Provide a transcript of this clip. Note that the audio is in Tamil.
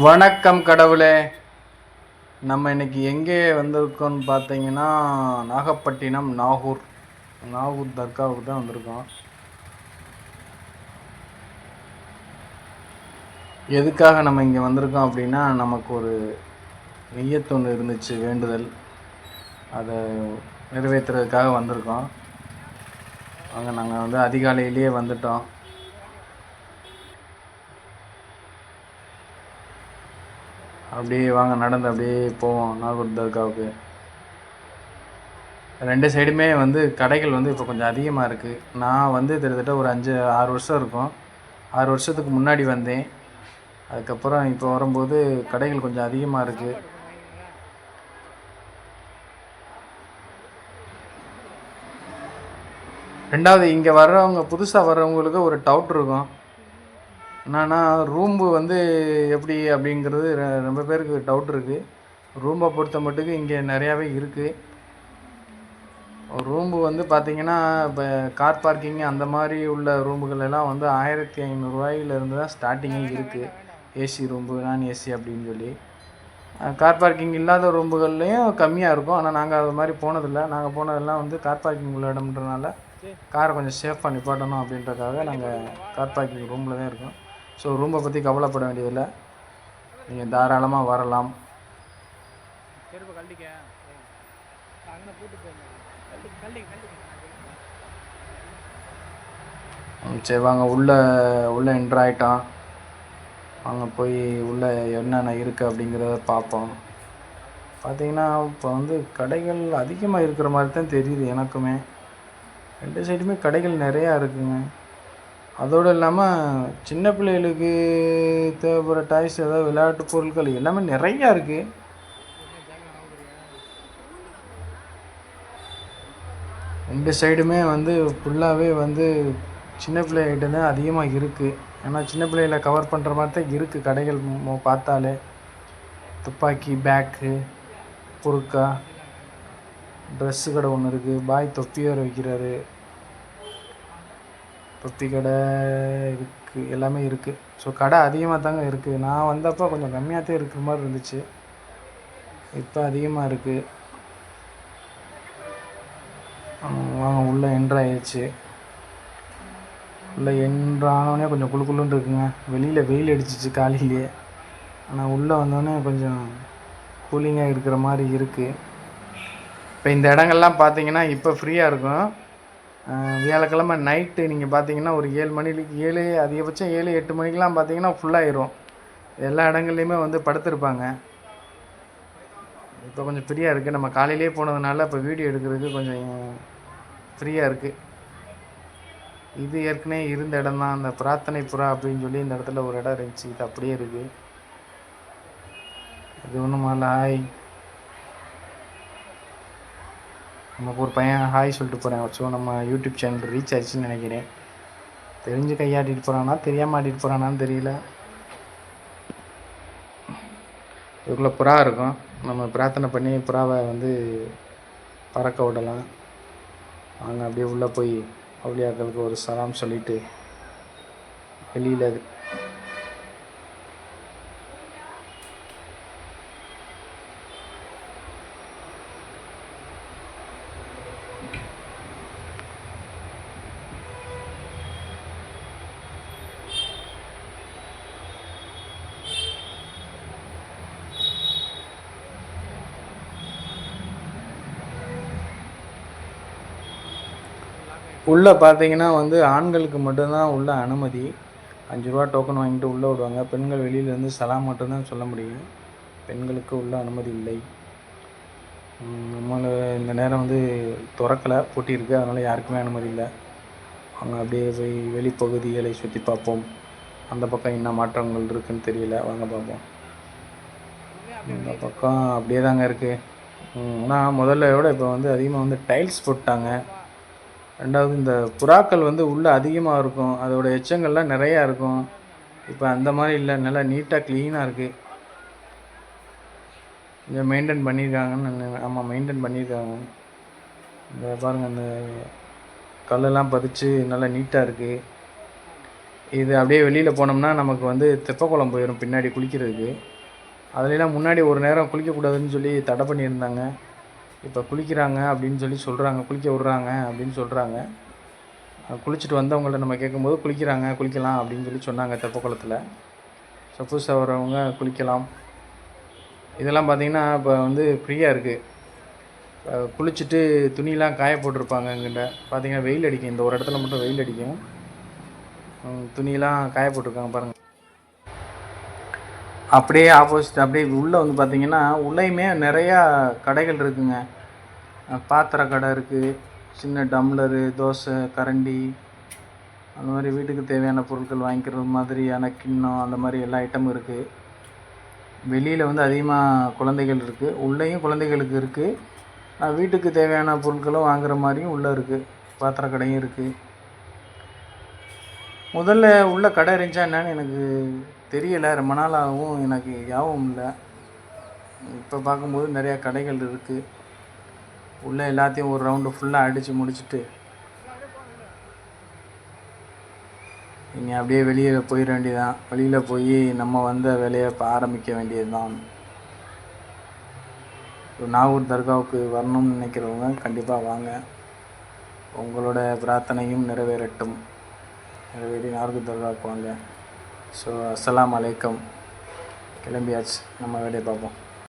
வணக்கம் கடவுளே. நம்ம இன்னைக்கு எங்கே வந்திருக்கோம்னு பார்த்தீங்கன்னா, நாகப்பட்டினம் நாகூர் தர்காவுக்கு தான் வந்திருக்கோம். எதுக்காக நம்ம இங்கே வந்திருக்கோம் அப்படின்னா, நமக்கு ஒரு நிய்யத் ஒன்று இருந்துச்சு, வேண்டுதல். அதை நிறைவேற்றுறதுக்காக வந்திருக்கோம். அங்கே நாங்கள் வந்து அதிகாலையிலேயே வந்துட்டோம். அப்படியே வாங்க நடந்து அப்படியே போவோம் நாகூர் தர்காவுக்கு. ரெண்டு சைடுமே வந்து கடைகள் வந்து இப்போ கொஞ்சம் அதிகமாக இருக்குது. நான் வந்து கிட்டத்தட்ட ஒரு 5-6 வருஷம் இருக்கும். 6 வருஷத்துக்கு முன்னாடி வந்தேன். அதுக்கப்புறம் இப்போ வரும்போது கடைகள் கொஞ்சம் அதிகமாக இருக்குது. ரெண்டாவது, இங்கே வர்றவங்க புதுசாக வர்றவங்களுக்கு ஒரு டவுட் இருக்கும். என்னன்னா, ரூம்பு வந்து எப்படி அப்படிங்கிறது ரொம்ப பேருக்கு டவுட் இருக்குது. ரூம்பை பொறுத்த மட்டுக்கு இங்கே நிறையாவே இருக்குது. ரூம்பு வந்து பார்த்திங்கன்னா, இப்போ கார் பார்க்கிங் அந்த மாதிரி உள்ள ரூமுகள் எல்லாம் வந்து 1500 ரூபாயிலிருந்து தான் ஸ்டார்டிங்கே இருக்குது. ஏசி ரூம்பு, நான் ஏசி அப்படின்னு சொல்லி. கார் பார்க்கிங் இல்லாத ரூம்புகள்லேயும் கம்மியாக இருக்கும். ஆனால் நாங்கள் அது மாதிரி போனதில்லை. நாங்கள் போனதெல்லாம் வந்து கார் பார்க்கிங் உள்ள இடம்ன்றனால காரை கொஞ்சம் சேஃபாக நிப்பாட்டணும் அப்படின்றதுக்காக நாங்கள் கார் பார்க்கிங் ரூமில் தான் இருக்கோம். ஸோ ரூம்பை பற்றி கவலைப்பட வேண்டியதில்லை. நீங்கள் தாராளமாக வரலாம். சரி வாங்க, உள்ளே என்ட்ரு ஆகிட்டோம். அங்கே போய் உள்ளே என்னென்ன இருக்குது அப்படிங்கிறத பார்ப்போம். பார்த்திங்கன்னா, இப்போ வந்து கடைகள் அதிகமாக இருக்கிற மாதிரி தான் தெரியுது எனக்குமே. ரெண்டு சைடுமே கடைகள் நிறையா இருக்குங்க. அதோடு இல்லாமல் சின்ன பிள்ளைகளுக்கு தேவைப்படுற டாய்ஸ், ஏதாவது விளையாட்டு பொருட்கள் எல்லாமே நிறையா இருக்குது. ரெண்டு சைடுமே வந்து ஃபுல்லாகவே வந்து சின்ன பிள்ளைகிட்ட தான் அதிகமாக இருக்குது. ஏன்னா சின்ன பிள்ளைகளை கவர் பண்ணுற மாதிரி தான் இருக்குது கடைகள் பார்த்தாலே. துப்பாக்கி, பேக்கு, பொருட்கா, ட்ரெஸ்ஸு கடை ஒன்று இருக்குது. பாய் தொப்பி வேறு வைக்கிறாரு. தொப்பி கடை இருக்குது, எல்லாமே இருக்குது. ஸோ கடை அதிகமாக தாங்க இருக்குது. நான் வந்தப்போ கொஞ்சம் கம்மியாக தான் இருக்கிற மாதிரி இருந்துச்சு. இப்போ அதிகமாக இருக்குது. வாங்க உள்ளே என்ட்ரு ஆயிடுச்சு. உள்ளே என்ட்ரானோடனே கொஞ்சம் குளுன்னு இருக்குங்க. வெளியில் வெயில் அடிச்சிச்சு காலையிலேயே. ஆனால் உள்ளே வந்தோடனே கொஞ்சம் கூலிங்காக இருக்கிற மாதிரி இருக்குது. இப்போ இந்த இடங்கள்லாம் பார்த்தீங்கன்னா இப்போ ஃப்ரீயாக இருக்கும். வியாழக்கிழமை நைட்டு நீங்கள் பார்த்தீங்கன்னா ஒரு 7 மணிக்கு அதிகபட்சம் 7-8 மணிக்கெலாம் பார்த்தீங்கன்னா ஃபுல்லாகிடும். எல்லா இடங்கள்லையுமே வந்து படுத்திருப்பாங்க. இப்போ கொஞ்சம் ஃப்ரீயாக இருக்குது. நம்ம காலையிலே போனதுனால இப்போ வீடியோ எடுக்கிறதுக்கு கொஞ்சம் ஃப்ரீயாக இருக்குது. இது ஏற்கனவே இருந்த இடம் தான், அந்த பிரார்த்தனை புறா அப்படின்னு சொல்லி இந்த இடத்துல ஒரு இடம் இருந்துச்சு. இது அப்படியே இருக்குது. இது ஒன்றும் மேலே ஹாய், நமக்கு ஒரு பையன் ஹாய் சொல்லிட்டு போகிறேன். ஸோ நம்ம யூடியூப் சேனல் ரீச் ஆயிடுச்சுன்னு நினைக்கிறேன். தெரிஞ்சு கையாட்டிட்டு போகிறானா தெரியாமல் ஆட்டிட்டு போகிறானான்னு தெரியல. இதுக்குள்ளே புறா இருக்கும். நம்ம பிரார்த்தனை பண்ணி புறாவை வந்து பறக்க விடலாம். வாங்க அப்படியே உள்ளே போய் அவுலியாக்களுக்கு ஒரு சலாம் சொல்லிவிட்டு வெளியில் உள்ளே பார்த்தீங்கன்னா வந்து ஆண்களுக்கு மட்டும்தான் உள்ள அனுமதி. 5 ரூபா டோக்கன் வாங்கிட்டு உள்ளே விடுவாங்க. பெண்கள் வெளியிலேருந்து சலாம் மட்டும்தான் சொல்ல முடியும். பெண்களுக்கு உள்ள அனுமதி இல்லை. நம்மளை இந்த நேரம் வந்து திறக்கலை, பூட்டி இருக்குது. அதனால் யாருக்குமே அனுமதி இல்லை. அவங்க அப்படியே போய் வெளிப்பகுதிகளை சுற்றி பார்ப்போம். அந்த பக்கம் என்ன மாற்றங்கள் இருக்குதுன்னு தெரியல, வாங்க பார்ப்போம். இந்த பக்கம் அப்படியே தாங்க இருக்குது. ஆனால் முதல்ல விட இப்போ வந்து அதிகமாக வந்து டைல்ஸ் போட்டாங்க. ரெண்டாவது, இந்த புறாக்கள் வந்து உள்ளே அதிகமாக இருக்கும். அதோடய எச்சங்கள்லாம் நிறையா இருக்கும். இப்போ அந்த மாதிரி இல்லை, நல்லா நீட்டாக க்ளீனாக இருக்குது. கொஞ்சம் மெயின்டைன் பண்ணியிருக்காங்கன்னு. ஆமாம், மெயின்டைன் பண்ணியிருக்காங்க. இந்த பாருங்கள், அந்த கல்லெல்லாம் பதிச்சு நல்லா நீட்டாக இருக்குது. இது அப்படியே வெளியில் போனோம்னா நமக்கு வந்து தெப்பக்குளம் போயிடும் பின்னாடி குளிக்கிறதுக்கு. அதுலலாம் முன்னாடி ஒரு நேரம் குளிக்கக்கூடாதுன்னு சொல்லி தடை பண்ணியிருந்தாங்க. இப்போ குளிக்கிறாங்க அப்படின்னு சொல்லி சொல்கிறாங்க, குளிக்க விட்றாங்க அப்படின்னு சொல்கிறாங்க. குளிச்சுட்டு வந்தவங்கள்ட்ட நம்ம கேட்கும்போது குளிக்கலாம் அப்படின்னு சொல்லி சொன்னாங்க தெப்பக்குளத்தில். ஸோ புதுசாக வரவங்க குளிக்கலாம். இதெல்லாம் பார்த்திங்கன்னா இப்போ வந்து ஃப்ரீயாக இருக்குது. குளிச்சுட்டு துணியெலாம் காய போட்டிருப்பாங்க. எங்கிட்ட பார்த்திங்கன்னா வெயில் அடிக்கும், இந்த ஒரு இடத்துல மட்டும் வெயில் அடிக்கும். துணியெலாம் காய போட்டிருக்காங்க பாருங்கள். அப்படியே ஆப்போசிட் அப்படியே உள்ளே வந்து பார்த்திங்கன்னா உள்ளேயுமே நிறையா கடைகள் இருக்குதுங்க. பாத்திர கடை இருக்குது, சின்ன டம்ளரு, தோசை கரண்டி, அந்த மாதிரி வீட்டுக்கு தேவையான பொருட்கள் வாங்கிக்கிற மாதிரியான கிண்ணம், அந்த மாதிரி எல்லா ஐட்டமும் இருக்குது. வெளியில் வந்து அதிகமாக குழந்தைகள் இருக்குது, உள்ளேயும் குழந்தைகளுக்கு இருக்குது. வீட்டுக்கு தேவையான பொருட்களும் வாங்குகிற மாதிரியும் உள்ளே இருக்குது. பாத்திர கடையும் இருக்குது. முதல்ல உள்ள கடை இருந்துச்சா என்னன்னு எனக்கு தெரியலை, ரொம்ப நாளாகவும் எனக்கு ஞாபகம் இல்லை. இப்போ பார்க்கும்போது நிறையா கடைகள் இருக்குது. உள்ளே எல்லாத்தையும் ஒரு ரவுண்டு ஃபுல்லாக அடித்து முடிச்சுட்டு நீங்கள் அப்படியே வெளியில் போயிட வேண்டியதான். வெளியில் போய் நம்ம வந்த வேலையை இப்போ ஆரம்பிக்க வேண்டியது தான். நாகூர் தர்காவுக்கு வரணும்னு நினைக்கிறவங்க கண்டிப்பாக வாங்க. உங்களோட பிரார்த்தனையும் நிறைவேறட்டும். நிறைவேறி நாகூர் தர்காவுக்கு வாங்க. ஸோ அஸ்ஸலாமு அலைக்கும். கிளம்பியாச்சு, நம்ம வேலையை பார்ப்போம்.